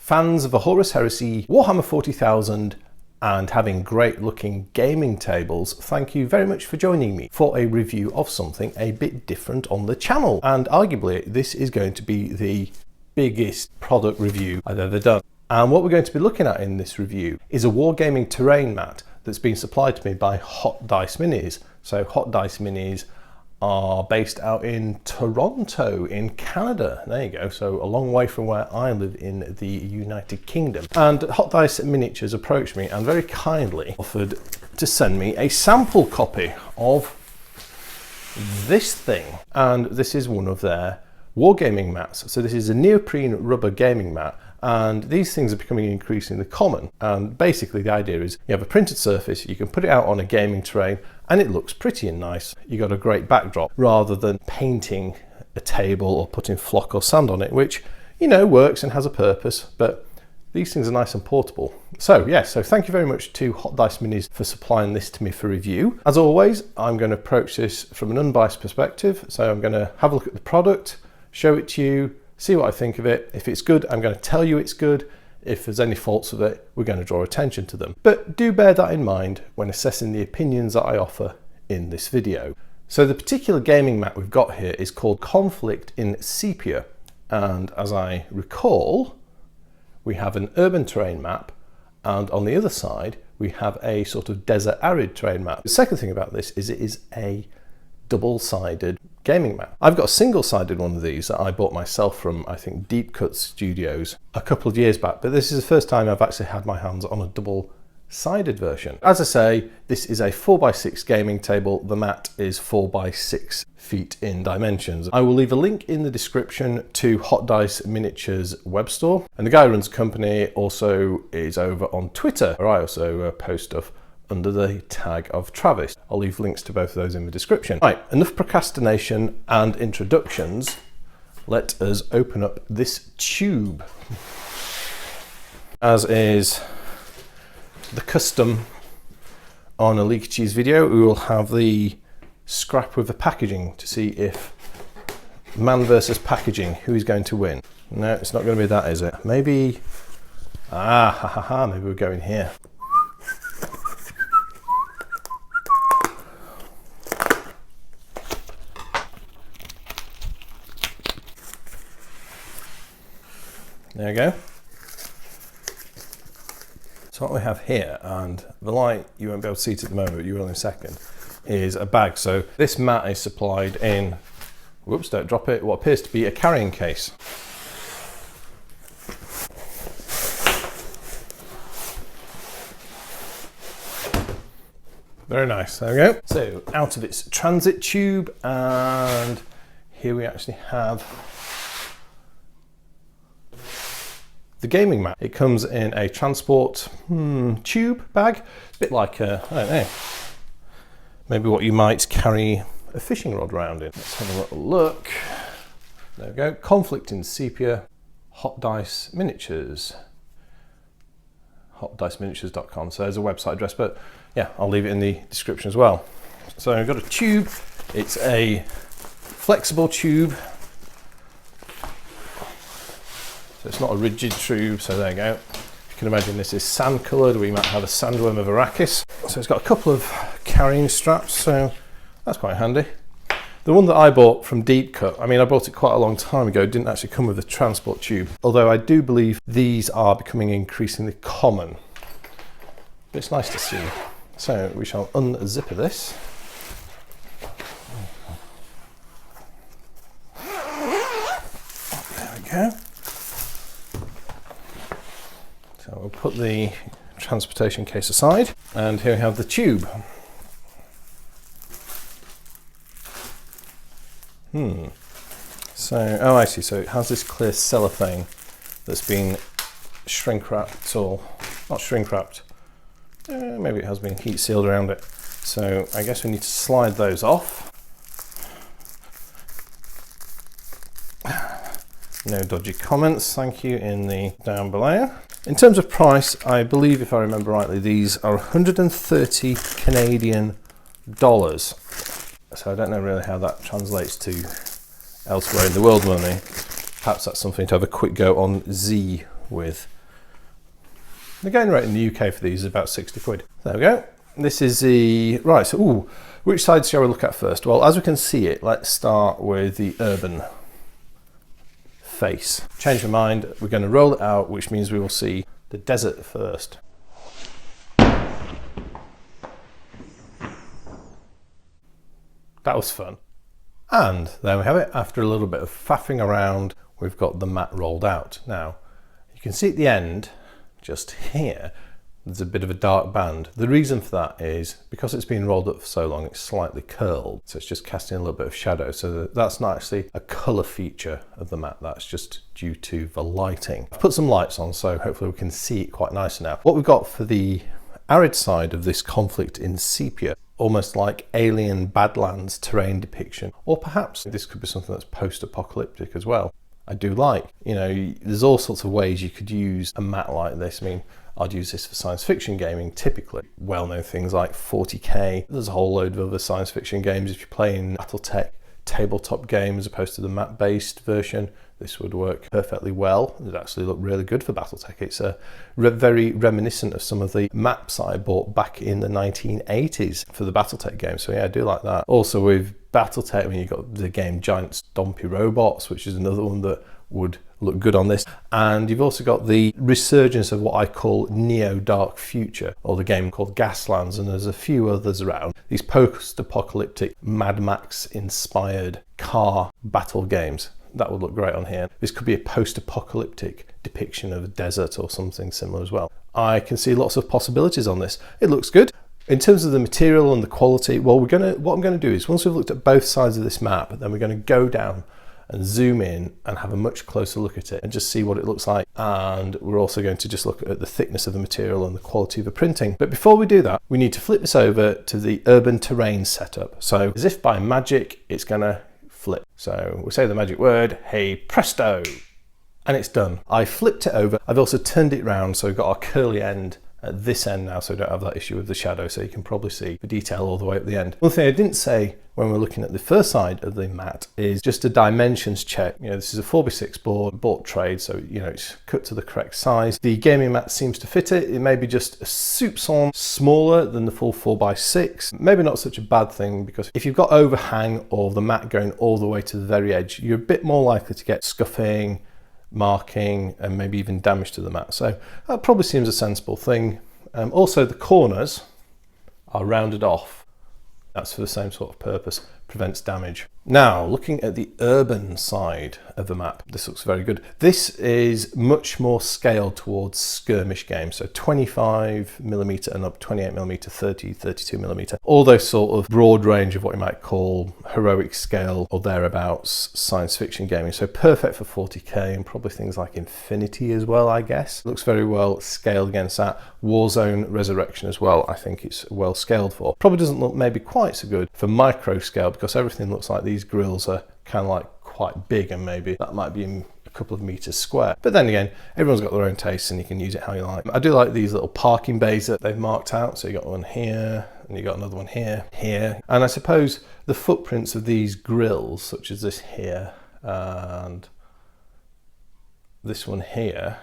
Fans of the Horus Heresy, Warhammer 40,000 and having great looking gaming tables, thank you very much for joining me for a review of something a bit different on the channel. And arguably this is going to be the biggest product review I've ever done. And what we're going to be looking at in this review is a wargaming terrain mat that's been supplied to me by Hot Dice Minis. So Hot Dice Minis are based out in Toronto in Canada. There you go, so a long way from where I live in the United Kingdom. And Hot Dice Miniatures approached me and very kindly offered to send me a sample copy of this thing. And this is one of their wargaming mats. So this is a neoprene rubber gaming mat, and these things are becoming increasingly common. And basically the idea is you have a printed surface, you can put it out on a gaming terrain and it looks pretty and nice. You got a great backdrop rather than painting a table or putting flock or sand on it, which, you know, works and has a purpose, but these things are nice and portable. So yeah, so thank you very much to Hot Dice Minis for supplying this to me for review. As always, I'm going to approach this from an unbiased perspective. So I'm going to have a look at the product, show it to you, see what I think of it. If it's good, I'm going to tell you it's good. If there's any faults with it, we're going to draw attention to them. But do bear that in mind when assessing the opinions that I offer in this video. So the particular gaming mat we've got here is called Conflict in Sepia. And as I recall, we have an urban terrain map, and on the other side, we have a sort of desert arid terrain map. The second thing about this is it is a double-sided gaming mat. I've got a single-sided one of these that I bought myself from, I think, Deep Cut Studios a couple of years back, but this is the first time I've actually had my hands on a double-sided version. As I say, this is a 4x6 gaming table. The mat is 4x6 feet in dimensions. I will leave a link in the description to Hot Dice Miniatures web store, and the guy who runs the company also is over on Twitter, where I also post stuff under the tag of Travis. I'll leave links to both of those in the description. Right, enough procrastination and introductions. Let us open up this tube. As is the custom on a leaky cheese video, we will have the scrap with the packaging to see if man versus packaging, who is going to win. No, it's not going to be that, is it? Maybe, maybe we're going here. There you go. So what we have here, and the light, you won't be able to see it at the moment, but you will in a second, is a bag. So this mat is supplied in, whoops, don't drop it, what appears to be a carrying case. Very nice, there we go. So out of its transit tube, and here we actually have the gaming mat. It comes in a transport tube bag, a bit like a, I don't know, maybe what you might carry a fishing rod around in. Let's have a little look. There we go. Conflict in Sepia, Hot Dice Miniatures, hotdiceminiatures.com. So there's a website address, but yeah, I'll leave it in the description as well. So I've got a tube. It's a flexible tube. So it's not a rigid tube, so there you go. You can imagine this is sand coloured. We might have a sandworm of Arrakis. So it's got a couple of carrying straps, so that's quite handy. The one that I bought from Deep Cut, I mean, I bought it quite a long time ago, it didn't actually come with a transport tube, although I do believe these are becoming increasingly common. But it's nice to see. So we shall unzip this. There we go. So we'll put the transportation case aside, and here we have the tube. So, oh I see, so it has this clear cellophane that's been shrink wrapped, or not shrink wrapped, maybe it has been heat sealed around it. So I guess we need to slide those off. No dodgy comments, thank you, in the down below. In terms of price, I believe, if I remember rightly, these are 130 Canadian dollars. So I don't know really how that translates to elsewhere in the world money. Perhaps that's something to have a quick go on with, the going rate in the UK for these is about 60 quid. There we go. This is the, right, so, ooh, which side shall we look at first? Well, as we can see it, let's start with the urban face. Change my mind, we're going to roll it out, which means we will see the desert first. That was fun. And there we have it. After a little bit of faffing around, we've got the mat rolled out. Now, you can see at the end, just here, there's a bit of a dark band. The reason for that is because it's been rolled up for so long, it's slightly curled. So it's just casting a little bit of shadow. So that's not actually a color feature of the mat. That's just due to the lighting. I've put some lights on, so hopefully we can see it quite nicely now. What we've got for the arid side of this conflict in Sepia, almost like alien Badlands terrain depiction, or perhaps this could be something that's post-apocalyptic as well. I do like, you know, there's all sorts of ways you could use a mat like this. I mean, I'd use this for science fiction gaming typically. Well-known things like 40K. There's a whole load of other science fiction games. If you're playing Battletech tabletop game as opposed to the mat-based version, this would work perfectly well. It actually look really good for Battletech. It's very reminiscent of some of the maps I bought back in the 1980s for the Battletech game. So yeah, I do like that. Also with Battletech, I mean, you've got the game Giant Stompy Robots, which is another one that would look good on this. And you've also got the resurgence of what I call Neo Dark Future, or the game called Gaslands, and there's a few others around. These post-apocalyptic Mad Max inspired car battle games. That would look great on here. This could be a post-apocalyptic depiction of a desert or something similar as well. I can see lots of possibilities on this. It looks good. In terms of the material and the quality, well, what I'm going to do is once we've looked at both sides of this map, then we're going to go down and zoom in and have a much closer look at it and just see what it looks like. And we're also going to just look at the thickness of the material and the quality of the printing. But before we do that, we need to flip this over to the urban terrain setup. So as if by magic, it's going to flip. So we'll say the magic word, hey presto, and it's done. I flipped it over. I've also turned it around, so we've got our curly end at this end now, so we don't have that issue with the shadow, so you can probably see the detail all the way at the end. One thing I didn't say when we're looking at the first side of the mat is just a dimensions check. You know, this is a 4x6 board, bought trade, so you know it's cut to the correct size. The gaming mat seems to fit it. It may be just a soupçon smaller than the full 4x6. Maybe not such a bad thing, because if you've got overhang or the mat going all the way to the very edge, you're a bit more likely to get scuffing, marking, and maybe even damage to the mat. So that probably seems a sensible thing. Also, the corners are rounded off. That's for the same sort of purpose, prevents damage. Now, looking at the urban side of the map, this looks very good. This is much more scaled towards skirmish games, so 25mm and up, 28mm, 30, 32mm, all those sort of broad range of what you might call heroic scale or thereabouts science fiction gaming. So perfect for 40K and probably things like Infinity as well, I guess. Looks very well scaled against that. Warzone Resurrection as well, I think it's well scaled for. Probably doesn't look maybe quite so good for micro scale, because everything looks like these grills are kind of like quite big, and maybe that might be in a couple of meters square. But then again, everyone's got their own tastes and you can use it how you like. I do like these little parking bays that they've marked out. So you got one here and you got another one here, here. And I suppose the footprints of these grills, such as this here and this one here,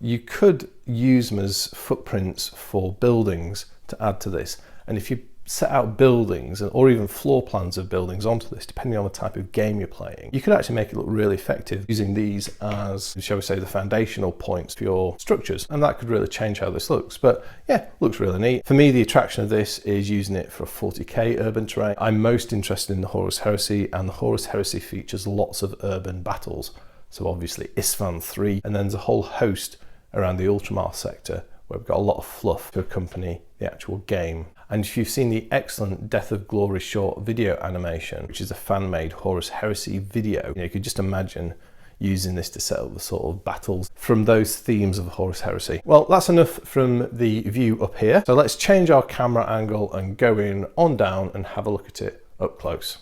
you could use them as footprints for buildings to add to this. And if you set out buildings or even floor plans of buildings onto this, depending on the type of game you're playing, you could actually make it look really effective using these as, shall we say, the foundational points for your structures, and that could really change how this looks. But yeah, looks really neat. For me, the attraction of this is using it for a 40K urban terrain. I'm most interested in the Horus Heresy, and the Horus Heresy features lots of urban battles. So obviously Isfahan 3, and then there's a whole host around the Ultramar sector where we've got a lot of fluff to accompany the actual game. And if you've seen the excellent Death of Glory short video animation, which is a fan-made Horus Heresy video, you could just imagine using this to set up the sort of battles from those themes of Horus Heresy. Well, that's enough from the view up here. So let's change our camera angle and go in on down and have a look at it up close.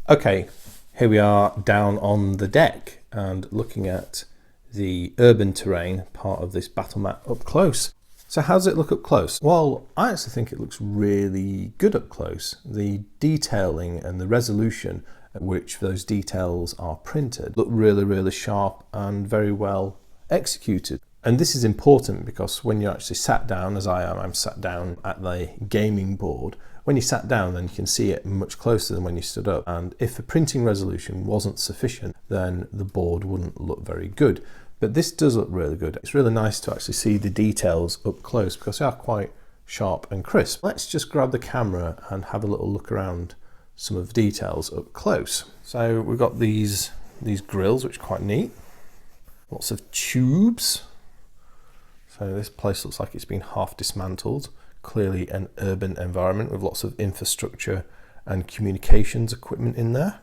Okay, here we are down on the deck and looking at the urban terrain part of this battle map up close. So how does it look up close? Well, I actually think it looks really good up close. The detailing and the resolution at which those details are printed look really, really sharp and very well executed. And this is important because when you're actually sat down, as I am, I'm sat down at the gaming board. When you sat down, then you can see it much closer than when you stood up. And if the printing resolution wasn't sufficient, then the board wouldn't look very good. But this does look really good. It's really nice to actually see the details up close because they are quite sharp and crisp. Let's just grab the camera and have a little look around some of the details up close. So we've got these grills, which are quite neat. Lots of tubes. So this place looks like it's been half dismantled. Clearly an urban environment with lots of infrastructure and communications equipment in there.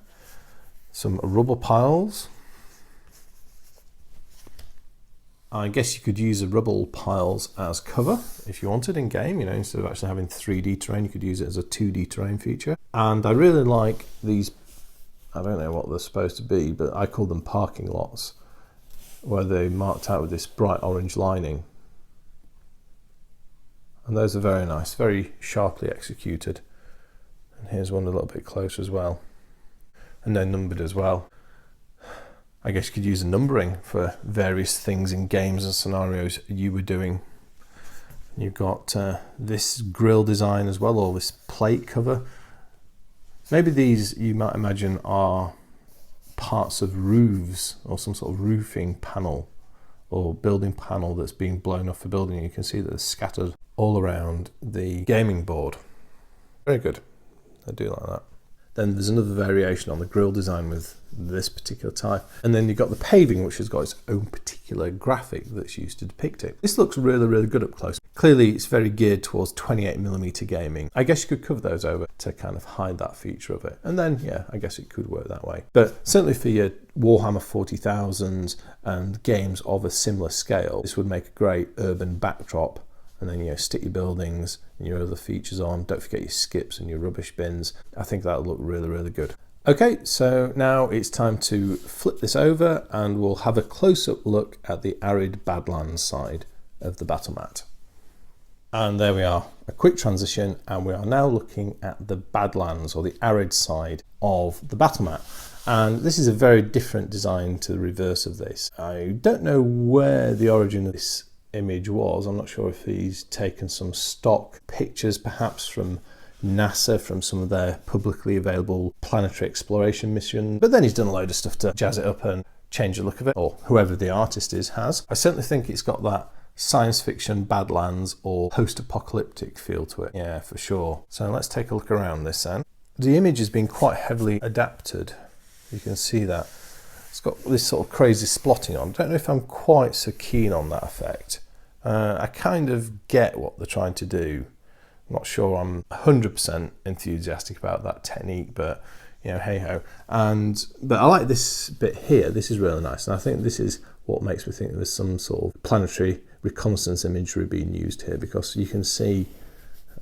Some rubble piles. I guess you could use the rubble piles as cover if you wanted in game, you know, instead of actually having 3D terrain, you could use it as a 2D terrain feature. And I really like these, I don't know what they're supposed to be, but I call them parking lots, where they're marked out with this bright orange lining. And those are very nice, very sharply executed. And here's one a little bit closer as well. And they're numbered as well. I guess you could use a numbering for various things in games and scenarios you were doing. You've got this grill design as well, or this plate cover. Maybe these, you might imagine, are parts of roofs or some sort of roofing panel or building panel that's being blown off a building. You can see that they're scattered all around the gaming board. Very good. I do like that. Then there's another variation on the grill design with this particular type. And then you've got the paving, which has got its own particular graphic that's used to depict it. This looks really, really good up close. Clearly, it's very geared towards 28mm gaming. I guess you could cover those over to kind of hide that feature of it. And then, yeah, I guess it could work that way. But certainly for your Warhammer 40,000 and games of a similar scale, this would make a great urban backdrop. And then, you know, stick your buildings and your other features on. Don't forget your skips and your rubbish bins. I think that'll look really, really good. Okay, so now it's time to flip this over and we'll have a close-up look at the arid Badlands side of the battle mat. And there we are, a quick transition, and we are now looking at the Badlands, or the arid side of the battle mat. And this is a very different design to the reverse of this. I don't know where the origin of this image was. I'm not sure if he's taken some stock pictures perhaps from NASA, from some of their publicly available planetary exploration mission, but then he's done a load of stuff to jazz it up and change the look of it, or whoever the artist is has. I certainly think it's got that science fiction Badlands or post-apocalyptic feel to it, yeah, for sure. So let's take a look around this then. The image has been quite heavily adapted. You can see that it's got this sort of crazy splotting on. I don't know if I'm quite so keen on that effect. I kind of get what they're trying to do. I'm not sure I'm 100% enthusiastic about that technique, but you know, hey ho. But I like this bit here. This is really nice, and I think this is what makes me think there's some sort of planetary reconnaissance imagery being used here, because you can see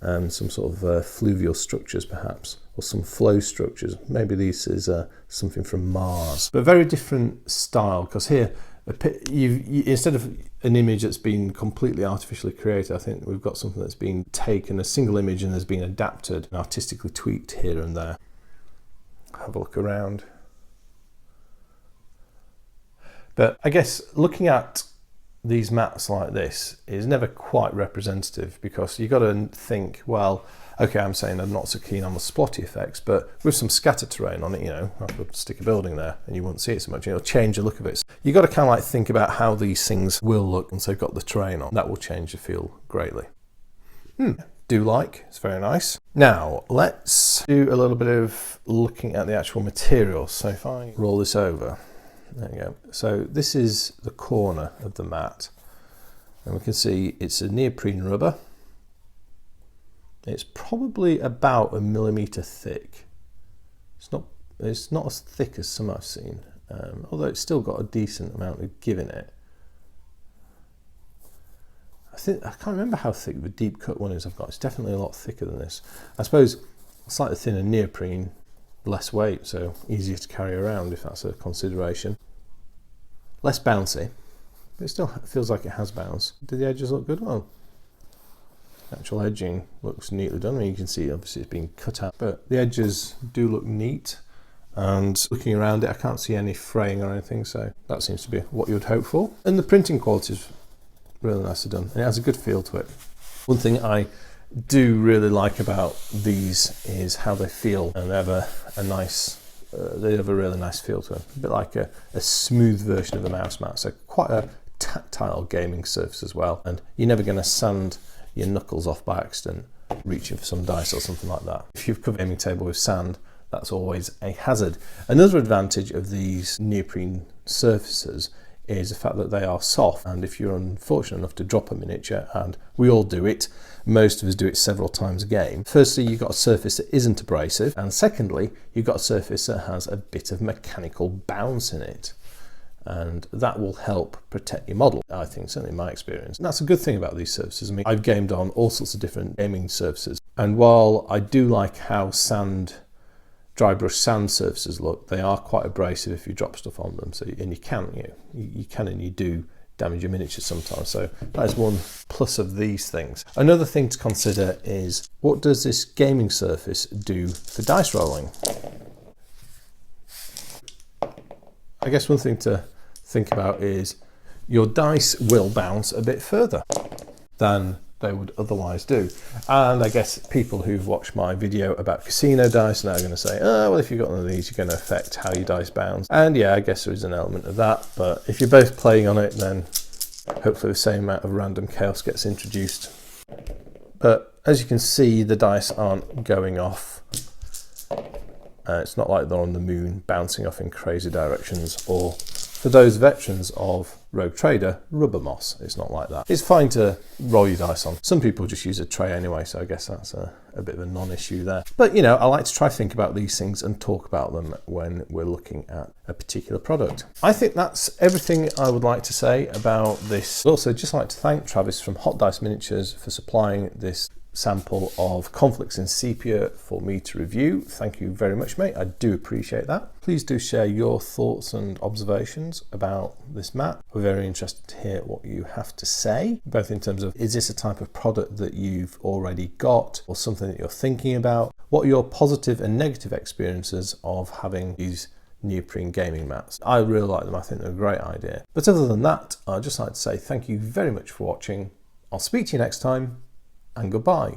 some sort of fluvial structures perhaps, or some flow structures. Maybe this is something from Mars, but very different style, because here instead of an image that's been completely artificially created, I think we've got something that's been taken, a single image, and has been adapted and artistically tweaked here and there. Have a look around. But I guess looking at these mats like this is never quite representative, because you've got to think, well, okay, I'm saying I'm not so keen on the splotty effects, but with some scatter terrain on it, you know, I could stick a building there and you wouldn't see it so much. It'll change the look of it. So you've got to kind of like think about how these things will look once they've got the terrain on. That will change the feel greatly. Do like, it's very nice. Now, let's do a little bit of looking at the actual materials. So if I roll this over, there you go. So this is the corner of the mat, and we can see it's a neoprene rubber. It's probably about 1 millimeter thick. It's not as thick as some I've seen, although it's still got a decent amount of give in it. I can't remember how thick the deep cut one is I've got. It's definitely a lot thicker than this. I suppose slightly thinner neoprene, less weight, so easier to carry around if that's a consideration. Less bouncy, but it still feels like it has bounce. Do the edges look good? Well, actual edging looks neatly done. I mean, you can see obviously it's been cut out, but the edges do look neat. And looking around it, I can't see any fraying or anything, so that seems to be what you would hope for. And the printing quality is really nicely done, and it has a good feel to it. One thing I do really like about these is how they feel, and they have a nice, they have a really nice feel to them. A bit like a smooth version of the mouse mat, so quite a tactile gaming surface as well. And you're never going to sand your knuckles off by accident reaching for some dice or something like that. If you've covered a gaming table with sand, that's always a hazard. Another advantage of these neoprene surfaces is the fact that they are soft, and if you're unfortunate enough to drop a miniature, and we all do it, most of us do it several times a game, firstly you've got a surface that isn't abrasive, and secondly you've got a surface that has a bit of mechanical bounce in it, and that will help protect your model, I think, certainly in my experience. And that's a good thing about these surfaces. I mean, I've gamed on all sorts of different gaming surfaces, and while I do like how dry brush sand surfaces look, they are quite abrasive if you drop stuff on them. So, and you can and you do damage your miniatures sometimes. So that is one plus of these things. Another thing to consider is, what does this gaming surface do for dice rolling? I guess one thing to think about is your dice will bounce a bit further than they would otherwise do. And I guess people who've watched my video about casino dice are now going to say, oh, well, if you've got one of these, you're going to affect how your dice bounce. And yeah, I guess there is an element of that, but if you're both playing on it, then hopefully the same amount of random chaos gets introduced. But as you can see, the dice aren't going off. It's not like they're on the moon bouncing off in crazy directions, or for those veterans of Rogue Trader, rubber moss. It's not like that. It's fine to roll your dice on. Some people just use a tray anyway, so I guess that's a bit of a non-issue there. But you know, I like to try to think about these things and talk about them when we're looking at a particular product. I think that's everything I would like to say about this. I'd also just like to thank Travis from Hot Dice Miniatures for supplying this sample of Conflicts in Sepia for me to review. Thank you very much, mate. I do appreciate that. Please do share your thoughts and observations about this mat. We're very interested to hear what you have to say, both in terms of, is this a type of product that you've already got or something that you're thinking about? What are your positive and negative experiences of having these neoprene gaming mats? I really like them. I think they're a great idea. But other than that, I'd just like to say thank you very much for watching. I'll speak to you next time, and goodbye.